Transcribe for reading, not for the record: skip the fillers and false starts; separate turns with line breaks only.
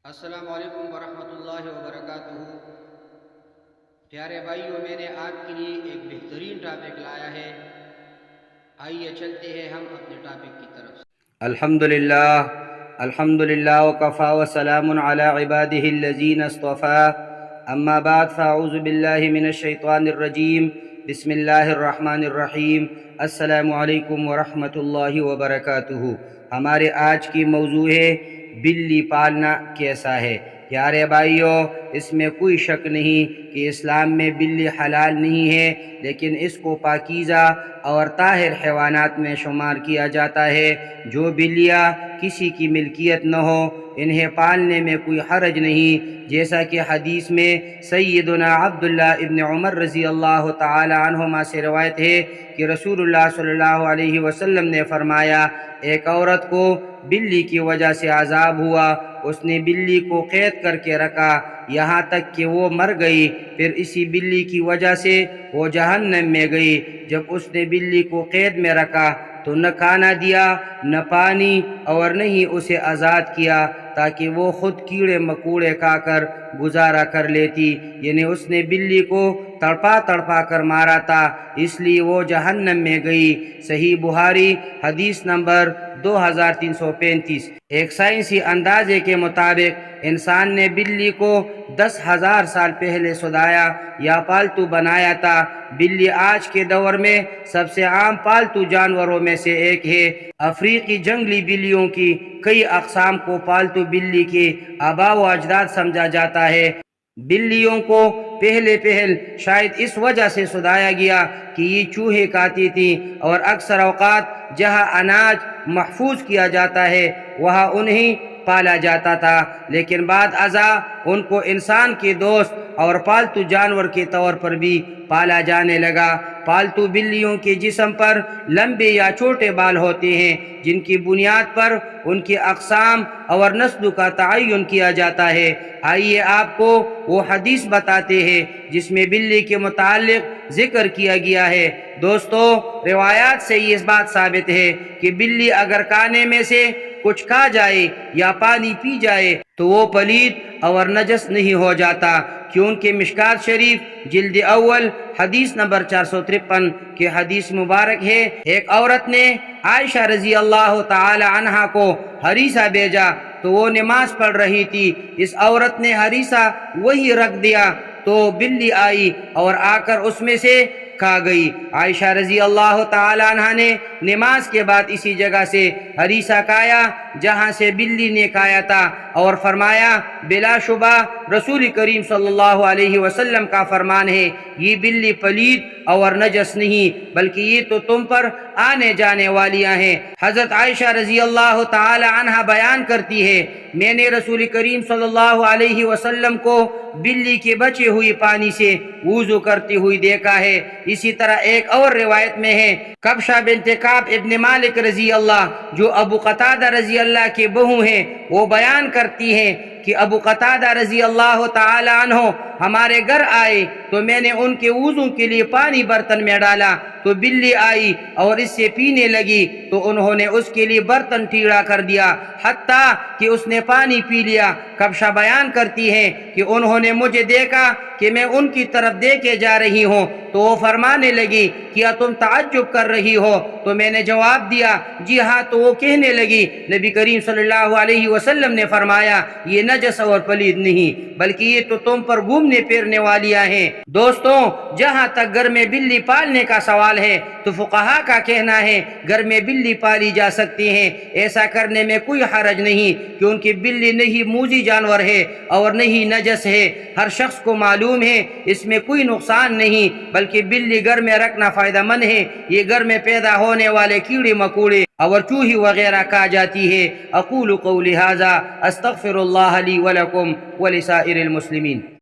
السلام علیکم ورحمۃ اللہ وبرکاتہ۔ پیارے بھائیوں، میں نے آپ کے لیے ایک بہترین ٹاپک لایا ہے۔ آئیے چلتے ہیں ہم اپنے ٹاپک کی طرف۔
الحمدللہ وکفا وسلام علی عبادہ الذین اصطفیٰ، اما بعد فاعوذ باللہ من الشیطان الرجیم، بسم اللہ الرحمن الرحیم۔ السلام علیکم ورحمۃ اللہ وبرکاتہ۔ ہمارے آج کی موضوع ہے بلی پالنا کیسا ہے۔ پیارے بھائیوں، اس میں کوئی شک نہیں کہ اسلام میں بلی حلال نہیں ہے، لیکن اس کو پاکیزہ اور طاہر حیوانات میں شمار کیا جاتا ہے۔ جو بلیاں کسی کی ملکیت نہ ہو، انہیں پالنے میں کوئی حرج نہیں، جیسا کہ حدیث میں سیدنا عبداللہ ابن عمر رضی اللہ تعالی عنہما سے روایت ہے کہ رسول اللہ صلی اللہ علیہ وسلم نے فرمایا، ایک عورت کو بلی کی وجہ سے عذاب ہوا۔ اس نے بلی کو قید کر کے رکھا یہاں تک کہ وہ مر گئی، پھر اسی بلی کی وجہ سے وہ جہنم میں گئی۔ جب اس نے بلی کو قید میں رکھا تو نہ کھانا دیا، نہ پانی، اور نہ ہی اسے آزاد کیا تاکہ وہ خود کیڑے مکوڑے کھا کر گزارا کر لیتی، یعنی اس نے بلی کو تڑپا تڑپا کر مارا تھا، اس لیے وہ جہنم میں گئی۔ صحیح بخاری حدیث نمبر 2335۔ ایک سائنسی اندازے کے مطابق انسان نے بلی کو 10,000 سال پہلے سدایا یا پالتو بنایا تھا۔ بلی آج کے دور میں سب سے عام پالتو جانوروں میں سے ایک ہے۔ افریقی جنگلی بلیوں کی کئی اقسام کو پالتو بلی کے آباء و اجداد سمجھا جاتا ہے۔ بلیوں کو پہلے شاید اس وجہ سے سدایا گیا کہ یہ چوہے کھاتی تھیں، اور اکثر اوقات جہاں اناج محفوظ کیا جاتا ہے وہاں انہیں پالا جاتا تھا، لیکن بعد ازاں ان کو انسان کے دوست اور پالتو جانور کے طور پر بھی پالا جانے لگا۔ پالتو بلیوں کے جسم پر لمبے یا چھوٹے بال ہوتے ہیں، جن کی بنیاد پر ان کی اقسام اور نسل کا تعین کیا جاتا ہے۔ آئیے آپ کو وہ حدیث بتاتے ہیں جس میں بلی کے متعلق ذکر کیا گیا ہے۔ دوستو، روایات سے یہ بات ثابت ہے کہ بلی اگر کھانے میں سے کچھ کھا جائے یا پانی پی جائے تو وہ پلید اور نجس نہیں ہو جاتا، کیونکہ مشکات شریف جلد اول حدیث نمبر 453 کی حدیث مبارک ہے، ایک عورت نے عائشہ رضی اللہ تعالی عنہا کو ہریسہ بھیجا تو وہ نماز پڑھ رہی تھی۔ اس عورت نے ہریسہ وہی رکھ دیا تو بلی آئی اور آ کر اس میں سے کھا گئی۔ عائشہ رضی اللہ تعالی عنہ نے نماز کے بعد اسی جگہ سے ہریسہ کھایا جہاں سے بلی نے کھایا تھا، اور فرمایا، بلا شبہ رسول کریم صلی اللہ علیہ وسلم کا فرمان ہے، یہ بلی پلید اور نجس نہیں، بلکہ یہ تو تم پر آنے جانے والیاں ہیں۔ حضرت عائشہ رضی اللہ تعالی عنہ بیان کرتی ہے، میں نے رسول کریم صلی اللہ علیہ وسلم کو بلی کے بچے ہوئے پانی سے وضو کرتے ہوئے دیکھا ہے۔ اسی طرح ایک اور روایت میں ہے، کبشہ بنت کعب ابن مالک رضی اللہ، جو ابو قتادہ رضی اللہ کے بہو ہیں، وہ بیان کرتی ہیں کہ ابو قتادہ رضی اللہ تعالی عنہ ہمارے گھر آئے تو میں نے ان کے وضو کے لیے پانی برتن میں ڈالا تو بلی آئی اور اس سے پینے لگی، تو انہوں نے اس کے لیے برتن ٹیڑھا کر دیا حتیٰ کہ اس نے پانی پی لیا۔ کبشہ بیان کرتی ہیں کہ انہوں نے مجھے دیکھا کہ میں ان کی طرف دیکھے جا رہی ہوں تو وہ فرمانے لگی، کیا تم تعجب کر رہی ہو؟ تو میں نے جواب دیا، جی ہاں۔ تو وہ کہنے لگی، نبی کریم صلی اللہ علیہ وسلم نے فرمایا، یہ نجس اور پلید نہیں، بلکہ یہ تو تم پر گھومنے پھرنے والیاں ہیں۔ دوستوں، جہاں تک گھر میں بلی پالنے کا سوال ہے تو فقہا کا کہنا ہے گھر میں بلی پالی جا سکتی ہیں، ایسا کرنے میں کوئی حرج نہیں، کیونکہ بلی نہیں موذی جانور ہے اور نہیں نجس ہے۔ ہر شخص کو معلوم ہے اس میں کوئی نقصان نہیں، بلکہ بلی گھر میں رکھنا فائدہ مند ہے۔ یہ گھر میں پیدا ہونے والے کیڑے مکوڑے اور چوہی وغیرہ کھا جاتی ہے۔ اقول قولی ھذا استغفر اللہ لی ولکم ولسائر المسلمین۔